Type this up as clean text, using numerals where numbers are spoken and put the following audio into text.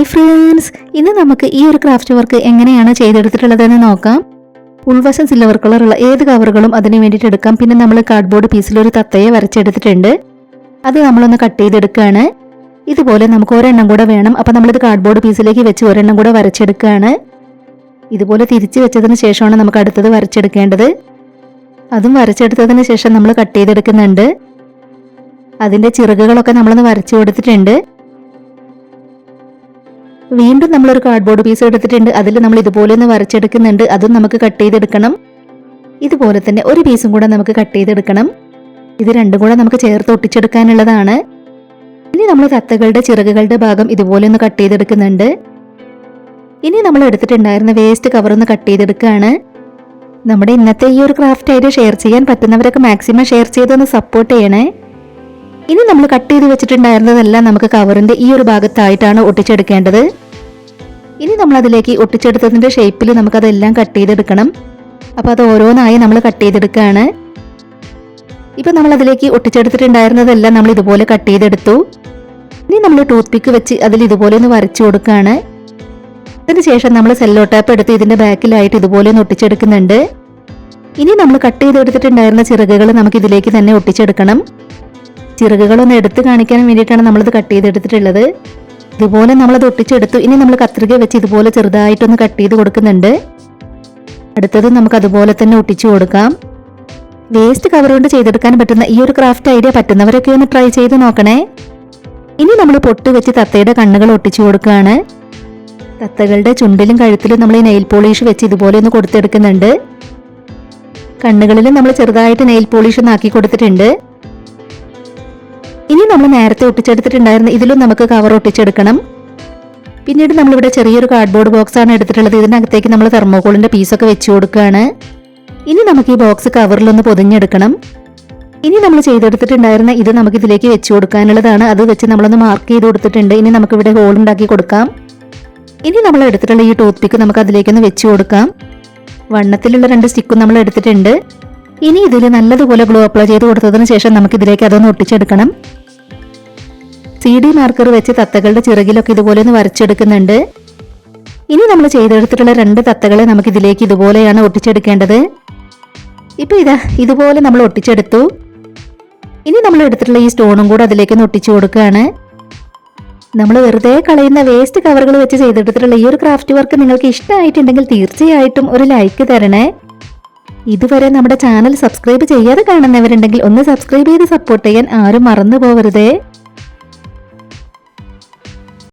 Hi friends, ഇന്ന് നമുക്ക് ഈ ഒരു ക്രാഫ്റ്റ് വർക്ക് എങ്ങനെയാണ് ചെയ്തെടുത്തിട്ടുള്ളതെന്ന് നോക്കാം. ഉൾവശം സിൽവർ കളറുള്ള ഏത് കവറുകളും അതിന് വേണ്ടിയിട്ട് എടുക്കാം. പിന്നെ നമ്മൾ കാർഡ്ബോർഡ് പീസിൽ ഒരു തത്തയെ വരച്ചെടുത്തിട്ടുണ്ട്. അത് നമ്മളൊന്ന് കട്ട് ചെയ്തെടുക്കുകയാണ്. ഇതുപോലെ നമുക്ക് ഒരെണ്ണം കൂടെ വേണം. അപ്പോൾ നമ്മളിത് കാർഡ്ബോർഡ് പീസിലേക്ക് വെച്ച് ഒരെണ്ണം കൂടെ വരച്ചെടുക്കുകയാണ്. ഇതുപോലെ തിരിച്ച് വെച്ചതിന് ശേഷമാണ് നമുക്ക് അടുത്തത് വരച്ചെടുക്കേണ്ടത്. അതും വരച്ചെടുത്തതിന് ശേഷം നമ്മൾ കട്ട് ചെയ്തെടുക്കുന്നുണ്ട്. അതിൻ്റെ ചിറകുകളൊക്കെ നമ്മളൊന്ന് വരച്ചു കൊടുത്തിട്ടുണ്ട്. വീണ്ടും നമ്മളൊരു കാർഡ്ബോർഡ് പീസ് എടുത്തിട്ടുണ്ട്. അതിൽ നമ്മൾ ഇതുപോലെ ഒന്ന് വരച്ചെടുക്കുന്നുണ്ട്. അതും നമുക്ക് കട്ട് ചെയ്തെടുക്കണം. ഇതുപോലെ തന്നെ ഒരു പീസും കൂടെ നമുക്ക് കട്ട് ചെയ്തെടുക്കണം. ഇത് രണ്ടും കൂടെ നമുക്ക് ചേർത്ത് ഒട്ടിച്ചെടുക്കാനുള്ളതാണ്. ഇനി നമ്മൾ തത്തകളുടെ ചിറകുകളുടെ ഭാഗം ഇതുപോലെ ഒന്ന് കട്ട് ചെയ്തെടുക്കുന്നുണ്ട്. ഇനി നമ്മൾ എടുത്തിട്ടുണ്ടായിരുന്ന വേസ്റ്റ് കവർ ഒന്ന് കട്ട് ചെയ്തെടുക്കുകയാണ്. നമ്മുടെ ഇന്നത്തെ ഈ ഒരു ക്രാഫ്റ്റ് ഐഡിയ ഷെയർ ചെയ്യാൻ പറ്റുന്നവരൊക്കെ മാക്സിമം ഷെയർ ചെയ്തൊന്ന് സപ്പോർട്ട് ചെയ്യണേ. ഇനി നമ്മൾ കട്ട് ചെയ്ത് വെച്ചിട്ടുണ്ടായിരുന്നതെല്ലാം നമുക്ക് കവറിന്റെ ഈ ഒരു ഭാഗത്തായിട്ടാണ് ഒട്ടിച്ചെടുക്കേണ്ടത്. ഇനി നമ്മൾ അതിലേക്ക് ഒട്ടിച്ചെടുത്തതിന്റെ ഷേപ്പിൽ നമുക്കതെല്ലാം കട്ട് ചെയ്തെടുക്കണം. അപ്പോൾ അത് ഓരോന്നായി നമ്മൾ കട്ട് ചെയ്തെടുക്കുകയാണ്. ഇപ്പം നമ്മൾ അതിലേക്ക് ഒട്ടിച്ചെടുത്തിട്ടുണ്ടായിരുന്നതെല്ലാം നമ്മൾ ഇതുപോലെ കട്ട് ചെയ്തെടുത്തു. ഇനി നമ്മൾ ടൂത്ത് പിക്ക് വെച്ച് അതിൽ ഇതുപോലെ ഒന്ന് വരച്ചു കൊടുക്കുകയാണ്. അതിനുശേഷം നമ്മൾ സെല്ലോ ടാപ്പ് എടുത്ത് ഇതിന്റെ ബാക്കിലായിട്ട് ഇതുപോലെ ഒന്ന് ഒട്ടിച്ചെടുക്കുന്നുണ്ട്. ഇനി നമ്മൾ കട്ട് ചെയ്തെടുത്തിട്ടുണ്ടായിരുന്ന ചിറകുകൾ നമുക്ക് ഇതിലേക്ക് തന്നെ ഒട്ടിച്ചെടുക്കണം. ചിറകുകളൊന്ന് എടുത്ത് കാണിക്കാൻ വേണ്ടിയിട്ടാണ് നമ്മളിത് കട്ട് ചെയ്തെടുത്തിട്ടുള്ളത്. ഇതുപോലെ നമ്മളത് ഒട്ടിച്ചെടുത്തു. ഇനി നമ്മൾ കത്രിക വെച്ച് ഇതുപോലെ ചെറുതായിട്ടൊന്ന് കട്ട് ചെയ്ത് കൊടുക്കുന്നുണ്ട്. അടുത്തത് നമുക്ക് അതുപോലെ തന്നെ ഒട്ടിച്ചു കൊടുക്കാം. വേസ്റ്റ് കവർ കൊണ്ട് ചെയ്തെടുക്കാൻ പറ്റുന്ന ഈ ഒരു ക്രാഫ്റ്റ് ഐഡിയ പറ്റുന്നവരൊക്കെ ഒന്ന് ട്രൈ ചെയ്ത് നോക്കണേ. ഇനി നമ്മൾ പൊട്ട് വെച്ച് തത്തയുടെ കണ്ണുകൾ ഒട്ടിച്ചു കൊടുക്കുകയാണ്. തത്തകളുടെ ചുണ്ടിലും കഴുത്തിലും നമ്മൾ ഈ നെയിൽ പോളിഷ് വെച്ച് ഇതുപോലെ ഒന്ന് കൊടുത്തെടുക്കുന്നുണ്ട്. കണ്ണുകളിലും നമ്മൾ ചെറുതായിട്ട് നെയിൽ പോളിഷ് ഒന്ന് ആക്കി കൊടുത്തിട്ടുണ്ട്. ഇനി നമ്മൾ നേരത്തെ ഒട്ടിച്ചെടുത്തിട്ടുണ്ടായിരുന്ന ഇതിലും നമുക്ക് കവർ ഒട്ടിച്ചെടുക്കണം. പിന്നീട് നമ്മളിവിടെ ചെറിയൊരു കാർഡ്ബോർഡ് ബോക്സ് ആണ് എടുത്തിട്ടുള്ളത്. ഇതിനകത്തേക്ക് നമ്മൾ തെർമോകോളിന്റെ പീസൊക്കെ വെച്ച് കൊടുക്കുകയാണ്. ഇനി നമുക്ക് ഈ ബോക്സ് കവറിലൊന്ന് പൊതിഞ്ഞെടുക്കണം. ഇനി നമ്മൾ ചെയ്തെടുത്തിട്ടുണ്ടായിരുന്ന ഇത് നമുക്ക് ഇതിലേക്ക് വെച്ച് കൊടുക്കാനുള്ളതാണ്. അത് വെച്ച് നമ്മളൊന്ന് മാർക്ക് ചെയ്ത് കൊടുത്തിട്ടുണ്ട്. ഇനി നമുക്കിവിടെ ഹോൾ ഉണ്ടാക്കി കൊടുക്കാം. ഇനി നമ്മൾ എടുത്തിട്ടുള്ള ഈ ടൂത്ത് പിക്ക് നമുക്ക് അതിലേക്കൊന്ന് വെച്ച് കൊടുക്കാം. വണ്ണത്തിലുള്ള 2 സ്റ്റിക്കും നമ്മൾ എടുത്തിട്ടുണ്ട്. ഇനി ഇതിൽ നല്ലതുപോലെ ഗ്ലൂ അപ്ലൈ ചെയ്ത് കൊടുത്തതിന് ശേഷം നമുക്ക് ഇതിലേക്ക് അതൊന്ന് ഒട്ടിച്ചെടുക്കണം. CD മാർക്കർ വെച്ച് തത്തകളുടെ ചിറകിലൊക്കെ ഇതുപോലെ ഒന്ന് വരച്ചെടുക്കുന്നുണ്ട്. ഇനി നമ്മൾ ചെയ്തെടുത്തിട്ടുള്ള 2 തത്തകളെ നമുക്ക് ഇതിലേക്ക് ഇതുപോലെയാണ് ഒട്ടിച്ചെടുക്കേണ്ടത്. ഇപ്പൊ ഇതുപോലെ നമ്മൾ ഒട്ടിച്ചെടുത്തു. ഇനി നമ്മൾ എടുത്തിട്ടുള്ള ഈ സ്റ്റോണും കൂടെ അതിലേക്കൊന്ന് ഒട്ടിച്ചു കൊടുക്കുകയാണ്. നമ്മൾ വെറുതെ കളയുന്ന വേസ്റ്റ് കവറുകൾ വെച്ച് ചെയ്തെടുത്തിട്ടുള്ള ഈ ഒരു ക്രാഫ്റ്റ് വർക്ക് നിങ്ങൾക്ക് ഇഷ്ടമായിട്ടുണ്ടെങ്കിൽ തീർച്ചയായിട്ടും ഒരു ലൈക്ക് തരണേ. ഇതുവരെ നമ്മുടെ ചാനൽ സബ്സ്ക്രൈബ് ചെയ്യാതെ കാണുന്നവരുണ്ടെങ്കിൽ ഒന്ന് സബ്സ്ക്രൈബ് ചെയ്ത് സപ്പോർട്ട് ചെയ്യാൻ ആരും മറന്നു പോകരുതേ.